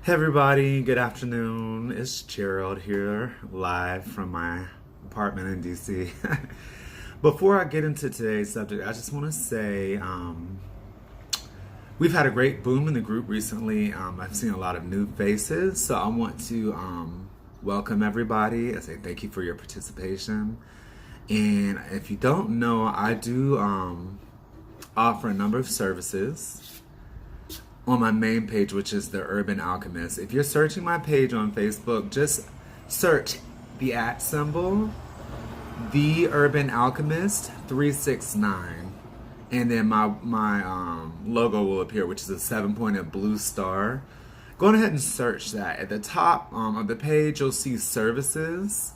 Hey everybody, good afternoon. It's Gerald here, live from my apartment in DC. Before I get into today's subject, I just want to say we've had a great boom in the group recently. I've seen a lot of new faces, so I want to welcome everybody. I say thank you for your participation. And if you don't know, I do offer a number of services on my main page, which is the Urban Alchemist. If you're searching my page on Facebook, just search the @ symbol, the Urban Alchemist 369, and then my logo will appear, which is a 7-pointed blue star. Go ahead and search that. At the top of the page, you'll see services.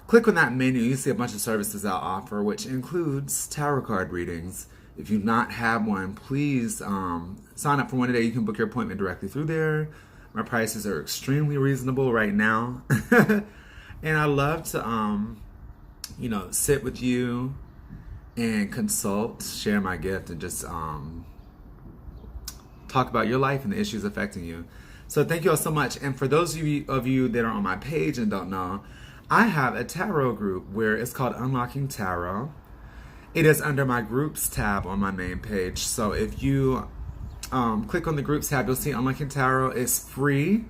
Click on that menu. You see a bunch of services I offer, which includes tarot card readings. If you not have one, please sign up for one today. You can book your appointment directly through there. My prices are extremely reasonable right now. And I love to, sit with you and consult, share my gift, and just talk about your life and the issues affecting you. So thank you all so much. And for those of you that are on my page and don't know, I have a tarot group where it's called Unlocking Tarot. It is under my groups tab on my main page. So if you click on the groups tab, you'll see Unlocking Tarot. It's free.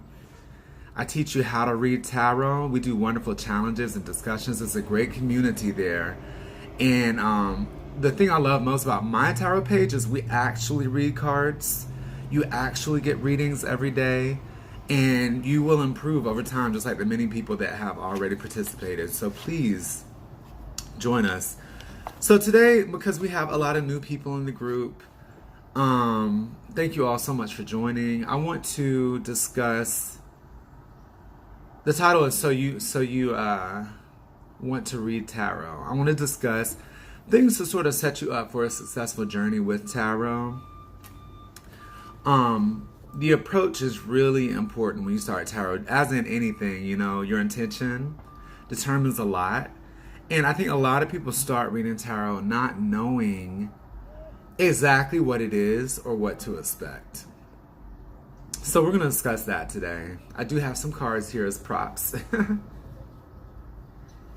I teach you how to read tarot. We do wonderful challenges and discussions. It's a great community there. And the thing I love most about my tarot page is we actually read cards. You actually get readings every day. And you will improve over time, just like the many people that have already participated. So please join us. So today, because we have a lot of new people in the group, thank you all so much for joining. I want to discuss, the title is So You Want to Read Tarot. I want to discuss things to sort of set you up for a successful journey with tarot. The approach is really important when you start tarot. As in anything, your intention determines a lot. And I think a lot of people start reading tarot not knowing exactly what it is or what to expect. So we're going to discuss that today. I do have some cards here as props.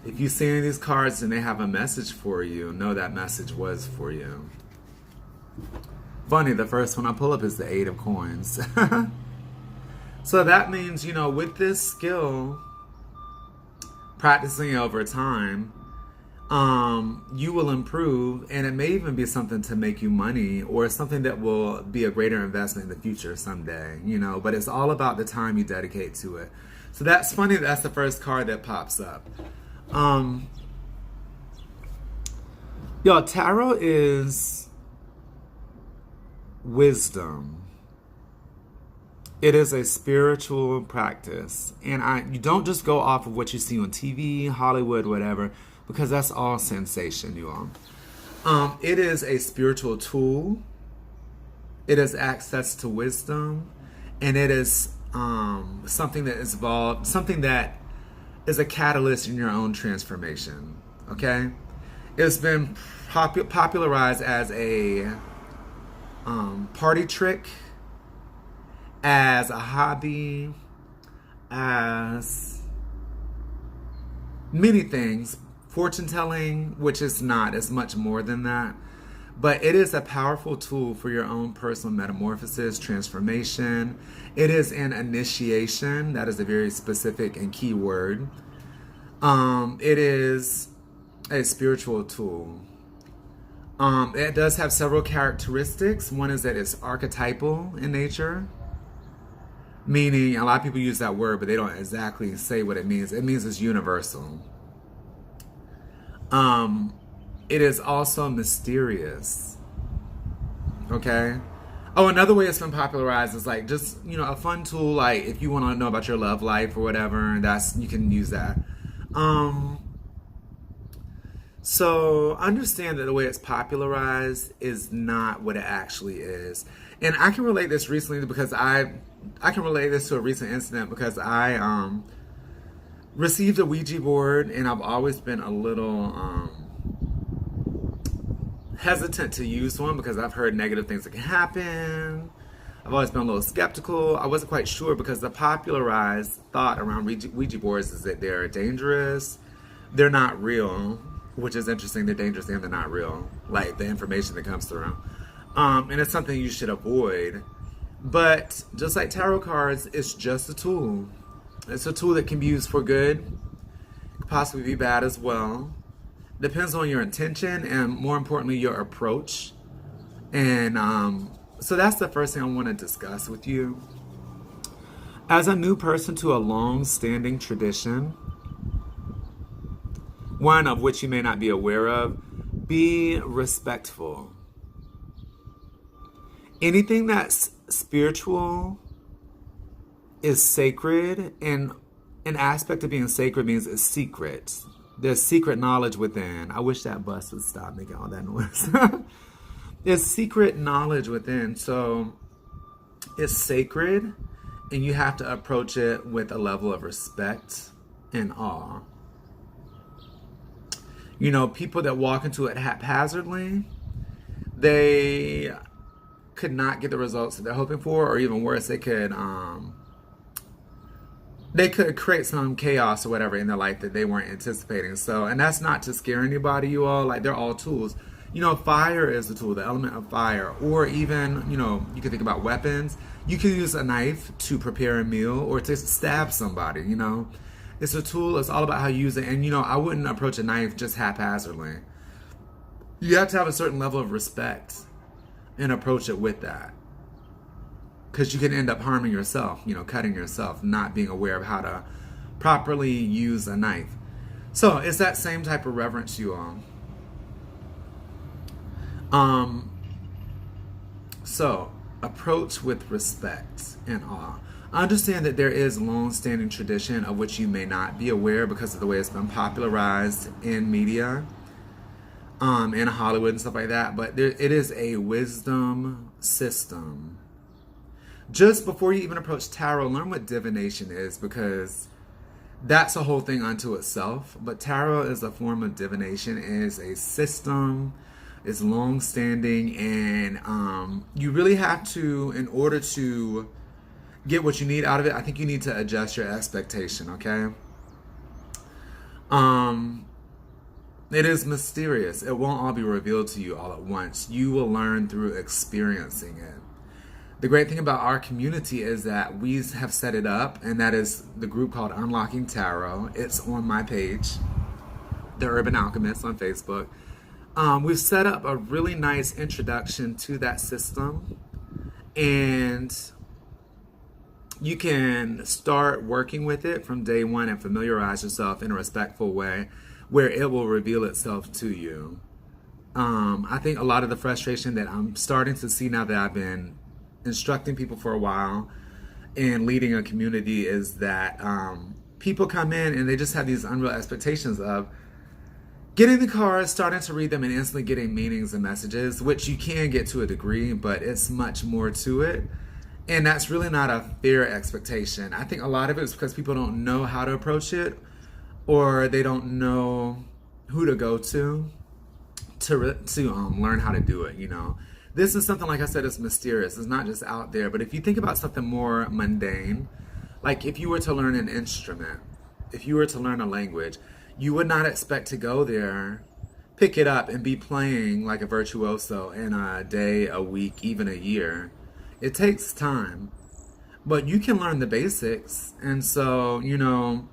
If you see any of these cards and they have a message for you, know that message was for you. Funny, the first one I pull up is the 8 of Coins. So that means, with this skill, practicing over time, you will improve, and it may even be something to make you money or something that will be a greater investment in the future someday, but it's all about the time you dedicate to it. So that's funny. That's the first card that pops up. Y'all, tarot is wisdom. It is a spiritual practice. And you don't just go off of what you see on TV, Hollywood, whatever, because that's all sensation, you all. It is a spiritual tool. It is access to wisdom. And it is something that is evolved, something that is a catalyst in your own transformation. Okay? It's been popularized as a party trick, as a hobby, as many things. Fortune telling, which is not, it's much more than that. But it is a powerful tool for your own personal metamorphosis, transformation. It is an initiation. That is a very specific and key word. It is a spiritual tool. It does have several characteristics. One is that it's archetypal in nature, meaning a lot of people use that word, but they don't exactly say what it means. It means it's universal. It is also mysterious. Okay? Oh, another way it's been popularized is like just, a fun tool, like if you want to know about your love life or whatever, you can use that. So understand that the way it's popularized is not what it actually is. And I can relate this recently because I can relate this to a recent incident because I received a Ouija board, and I've always been a little hesitant to use one because I've heard negative things that can happen. I've always been a little skeptical. I wasn't quite sure because the popularized thought around Ouija boards is that they're dangerous. They're not real, which is interesting. They're dangerous and they're not real, like the information that comes through. And it's something you should avoid. But just like tarot cards, it's just a tool. It's a tool that can be used for good, could possibly be bad as well. Depends on your intention and, more importantly, your approach. And so that's the first thing I want to discuss with you. As a new person to a long-standing tradition, one of which you may not be aware of, be respectful. Anything that's spiritual is sacred, and an aspect of being sacred means it's secret. There's secret knowledge within. I wish that bus would stop making all that noise. There's secret knowledge within, so it's sacred, and you have to approach it with a level of respect and awe. You know, people that walk into it haphazardly, they could not get the results that they're hoping for, or even worse, they could create some chaos or whatever in their life that they weren't anticipating. So, and that's not to scare anybody, you all. Like, they're all tools. You know, fire is the tool, the element of fire. Or even, you know, you can think about weapons. You can use a knife to prepare a meal or to stab somebody, you know. It's a tool. It's all about how you use it. And, you know, I wouldn't approach a knife just haphazardly. You have to have a certain level of respect and approach it with that. Because you can end up harming yourself, you know, cutting yourself, not being aware of how to properly use a knife. So it's that same type of reverence, you all. So approach with respect and awe. Understand that there is long-standing tradition of which you may not be aware because of the way it's been popularized in media, in Hollywood and stuff like that. But it is a wisdom system. Just before you even approach tarot, learn what divination is, because that's a whole thing unto itself. But tarot is a form of divination. It is a system. It's long-standing, and you really have to, in order to get what you need out of it, I think you need to adjust your expectation, okay? It is mysterious. It won't all be revealed to you all at once. You will learn through experiencing it. The great thing about our community is that we have set it up, and that is the group called Unlocking Tarot. It's on my page, The Urban Alchemist, on Facebook. We've set up a really nice introduction to that system, and you can start working with it from day one and familiarize yourself in a respectful way where it will reveal itself to you. I think a lot of the frustration that I'm starting to see now that I've been instructing people for a while and leading a community is that people come in and they just have these unreal expectations of getting the cards, starting to read them, and instantly getting meanings and messages, which you can get to a degree, but it's much more to it. And that's really not a fair expectation. I think a lot of it is because people don't know how to approach it, or they don't know who to go to learn how to do it, you know. This is something, like I said, it's mysterious. It's not just out there. But if you think about something more mundane, like if you were to learn an instrument, if you were to learn a language, you would not expect to go there, pick it up, and be playing like a virtuoso in a day, a week, even a year. It takes time. But you can learn the basics. And so, you know,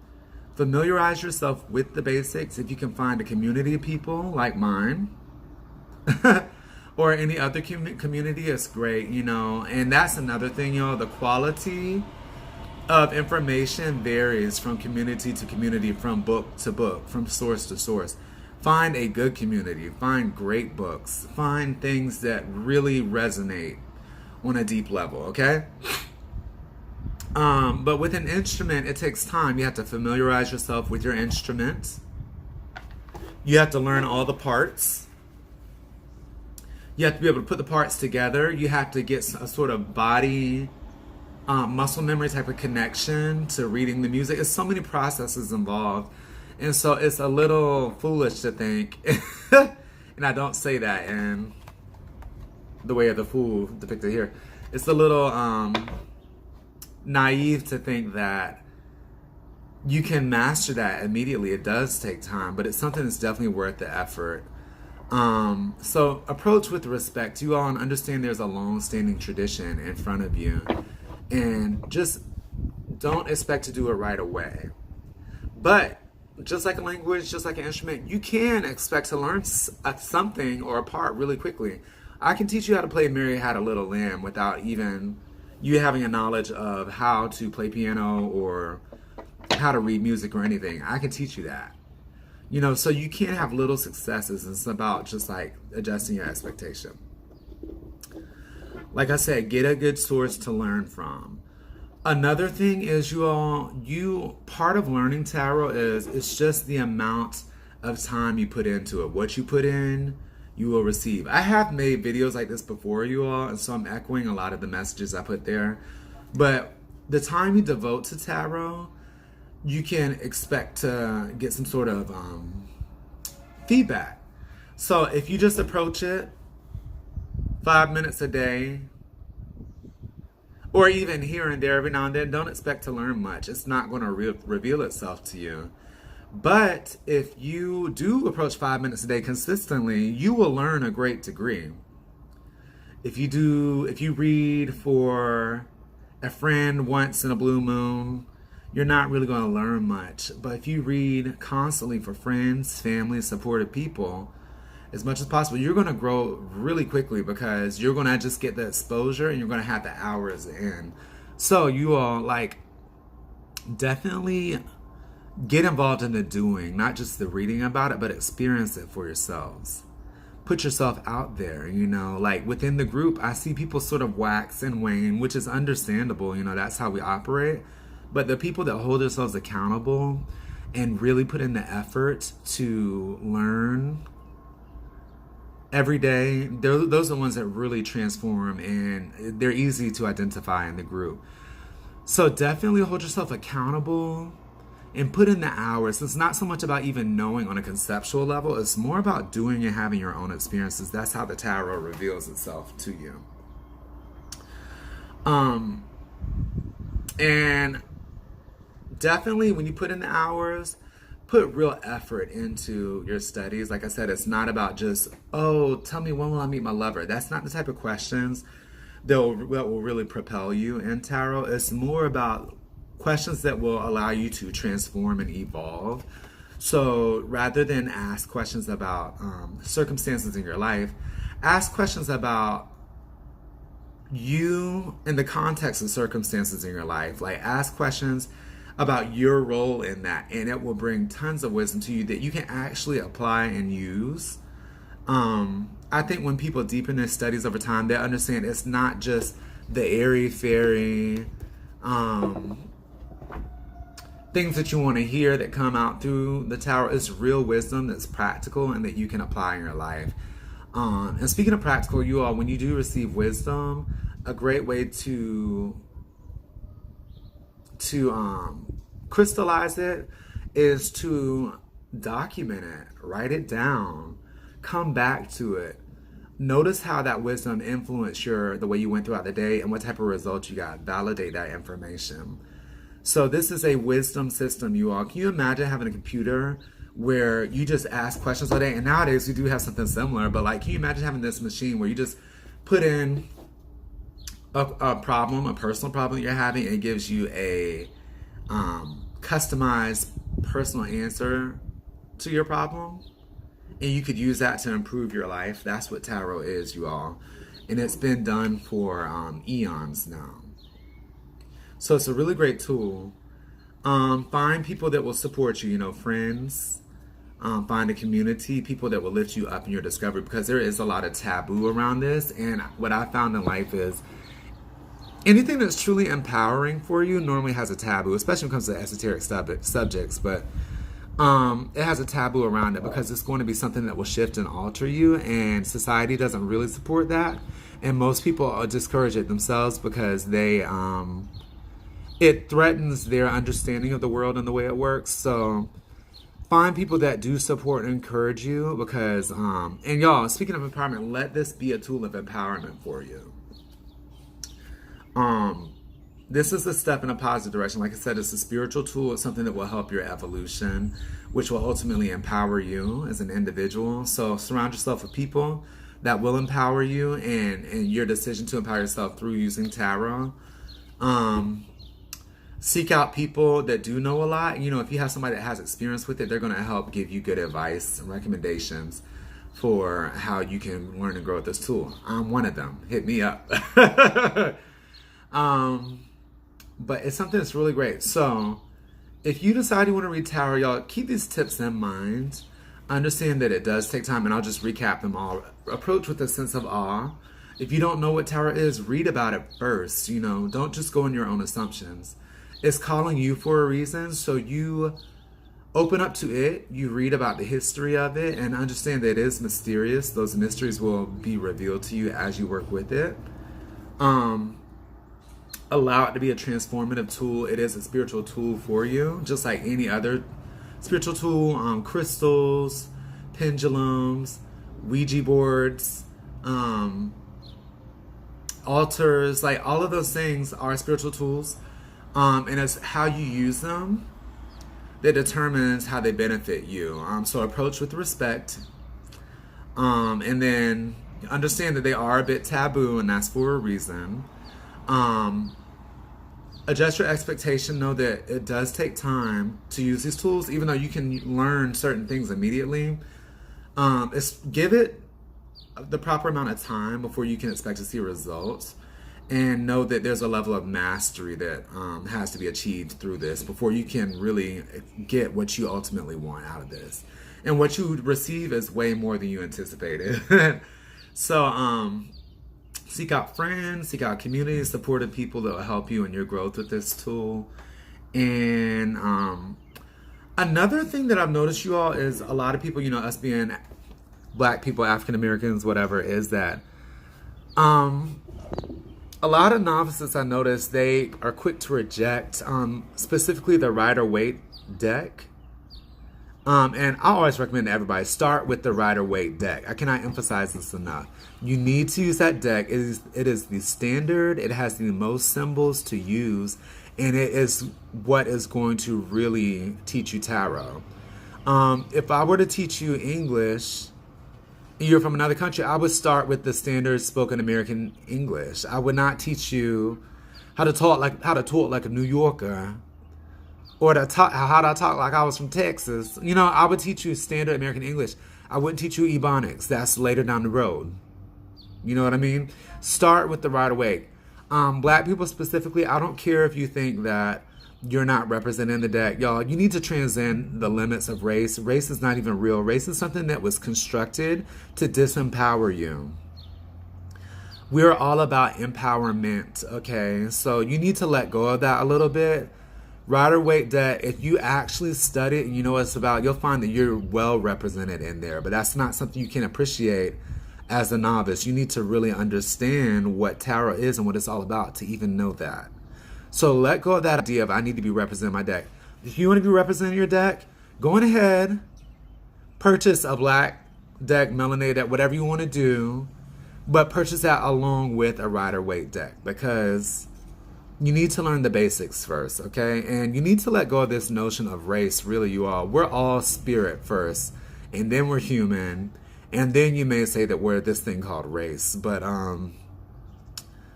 familiarize yourself with the basics. If you can find a community of people like mine, or any other community, it's great, you know. And that's another thing, y'all. The quality of information varies from community to community, from book to book, from source to source. Find a good community. Find great books. Find things that really resonate on a deep level, okay? But with an instrument, it takes time. You have to familiarize yourself with your instrument. You have to learn all the parts. You have to be able to put the parts together. You have to get a sort of body, muscle memory type of connection to reading the music. There's so many processes involved. And so it's a little foolish to think, and I don't say that in the way of the fool depicted here. it's a little naive to think that you can master that immediately. It does take time, but it's something that's definitely worth the effort. So approach with respect. You all understand there's a long-standing tradition in front of you, and just don't expect to do it right away. But just like a language, just like an instrument, you can expect to learn something or a part really quickly. I can teach you how to play Mary Had a Little Lamb without even you having a knowledge of how to play piano or how to read music or anything. I can teach you that. So you can't have little successes. It's about just like adjusting your expectation. Like I said, get a good source to learn from. Another thing is part of learning tarot is it's just the amount of time you put into it. What you put in, you will receive. I have made videos like this before, you all, and so I'm echoing a lot of the messages I put there. But the time you devote to tarot, you can expect to get some sort of feedback. So if you just approach it 5 minutes a day, or even here and there every now and then, don't expect to learn much. It's not going to reveal itself to you. But if you do approach 5 minutes a day consistently, you will learn a great degree. If you read for a friend once in a blue moon, you're not really going to learn much. But if you read constantly for friends, family, supportive people, as much as possible, you're going to grow really quickly because you're going to just get the exposure and you're going to have the hours in. So you all definitely get involved in the doing, not just the reading about it, but experience it for yourselves. Put yourself out there, like within the group, I see people sort of wax and wane, which is understandable. That's how we operate. But the people that hold themselves accountable and really put in the effort to learn every day, those are the ones that really transform, and they're easy to identify in the group. So definitely hold yourself accountable and put in the hours. It's not so much about even knowing on a conceptual level. It's more about doing and having your own experiences. That's how the tarot reveals itself to you. And definitely when you put in the hours, put real effort into your studies. Like I said, it's not about just, tell me when will I meet my lover. That's not the type of questions that will really propel you in tarot. It's more about questions that will allow you to transform and evolve. So rather than ask questions about circumstances in your life, ask questions about you in the context of circumstances in your life. Like ask questions about your role in that, and it will bring tons of wisdom to you that you can actually apply and use. I think when people deepen their studies over time, they understand it's not just the airy-fairy things that you want to hear that come out through the tarot. It's real wisdom that's practical and that you can apply in your life. And speaking of practical, you all, when you do receive wisdom, a great way to crystallize it is to document it, write it down, come back to it. Notice how that wisdom influenced the way you went throughout the day and what type of results you got. Validate that information. So this is a wisdom system, you all. Can you imagine having a computer where you just ask questions all day? And nowadays we do have something similar, but can you imagine having this machine where you just put in a problem, a personal problem that you're having, and it gives you a customized personal answer to your problem, and you could use that to improve your life? That's what tarot is, you all, and it's been done for eons now. So it's a really great tool. Find people that will support you, friends. Find a community, people that will lift you up in your discovery, because there is a lot of taboo around this. And what I found in life is anything that's truly empowering for you normally has a taboo, especially when it comes to esoteric subjects. But it has a taboo around it because it's going to be something that will shift and alter you, and society doesn't really support that. And most people discourage it themselves because it threatens their understanding of the world and the way it works. So find people that do support and encourage you, because, and y'all, speaking of empowerment, let this be a tool of empowerment for you. Um, this is a step in a positive direction. Like I said, it's a spiritual tool. It's something that will help your evolution, which will ultimately empower you as an individual. So surround yourself with people that will empower you, and your decision to empower yourself through using tarot. Um, Seek out people that do know a lot. You know, if you have somebody that has experience with it, they're going to help give you good advice and recommendations for how you can learn and grow with this tool. I'm one of them. Hit me up. But it's something that's really great. So if you decide you want to read tarot, y'all, keep these tips in mind. Understand that it does take time, and I'll just recap them all. Approach with a sense of awe. If you don't know what tarot is, read about it first. You know, don't just go on your own assumptions. It's calling you for a reason, so you open up to it. You read about the history of it and understand that it is mysterious. Those mysteries will be revealed to you as you work with it. Allow it to be a transformative tool. It is a spiritual tool for you, just like any other spiritual tool. Crystals, pendulums, Ouija boards, altars, like all of those things are spiritual tools. And it's how you use them that determines how they benefit you. So approach with respect. And then understand that they are a bit taboo, and that's for a reason. Adjust your expectation. Know that it does take time to use these tools, even though you can learn certain things immediately. Give it the proper amount of time before you can expect to see results. And know that there's a level of mastery that has to be achieved through this before you can really get what you ultimately want out of this. And what you receive is way more than you anticipated. So seek out friends, seek out community, supportive people that will help you in your growth with this tool. And another thing that I've noticed, you all, is a lot of people, you know, us being Black people, African Americans, whatever, is that a lot of novices, I noticed, they are quick to reject, specifically the Rider-Waite deck. And I always recommend to everybody, start with the Rider-Waite deck. I cannot emphasize this enough. You need to use that deck. It is the standard. It has the most symbols to use. And it is what is going to really teach you tarot. If I were to teach you English, you're from another country, I would start with the standard spoken American English. I would not teach you how to talk like a New Yorker, or how to talk like I was from Texas. You know, I would teach you standard American English. I wouldn't teach you Ebonics. That's later down the road. You know what I mean? Start with the Rider-Waite. Black people specifically, I don't care if you think that you're not represented in the deck. Y'all, you need to transcend the limits of race. Race is not even real. Race is something that was constructed to disempower you. We're all about empowerment, okay? So you need to let go of that a little bit. Rider-Waite deck, if you actually study it and you know what it's about, you'll find that you're well represented in there. But that's not something you can appreciate as a novice. You need to really understand what tarot is and what it's all about to even know that. So let go of that idea of I need to be representing my deck. If you want to be representing your deck, go on ahead, purchase a black deck, melanated deck, whatever you want to do, but purchase that along with a Rider-Waite deck, because you need to learn the basics first, okay? And you need to let go of this notion of race, really, you all. We're all spirit first, and then we're human, and then you may say that we're this thing called race. But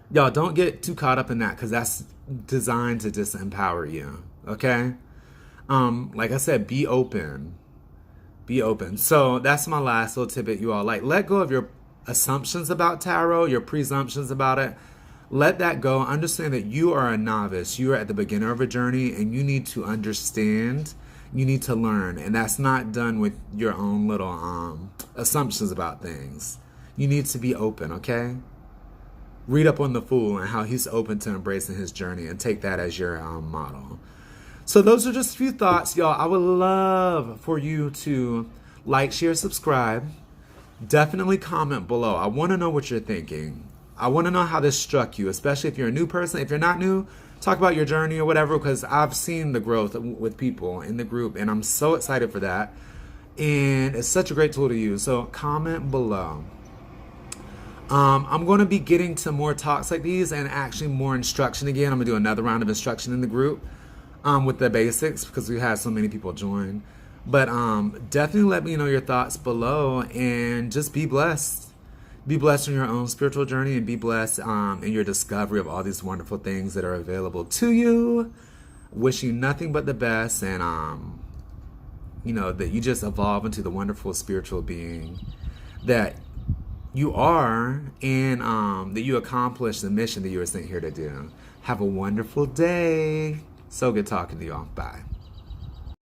y'all, don't get too caught up in that, because that's designed to disempower you, okay? Like I said, be open. Be open. So that's my last little tidbit, you all. Like, let go of your assumptions about tarot, your presumptions about it. Let that go. Understand that you are a novice. You are at the beginner of a journey, and you need to understand. You need to learn. And that's not done with your own little assumptions about things. You need to be open, okay? Read up on the Fool and how he's open to embracing his journey, and take that as your model. So those are just a few thoughts, y'all. I would love for you to like, share, subscribe. Definitely comment below. I want to know what you're thinking. I want to know how this struck you, especially if you're a new person. If you're not new, talk about your journey or whatever, because I've seen the growth with people in the group, and I'm so excited for that. And it's such a great tool to use. So comment below. I'm going to be getting to more talks like these and actually more instruction again. I'm going to do another round of instruction in the group with the basics because we had so many people join. But definitely let me know your thoughts below and just be blessed. Be blessed in your own spiritual journey and be blessed in your discovery of all these wonderful things that are available to you. Wish you nothing but the best and, that you just evolve into the wonderful spiritual being that you are and that you accomplish the mission that you were sent here to do. Have a wonderful day. So good talking to you all. Bye.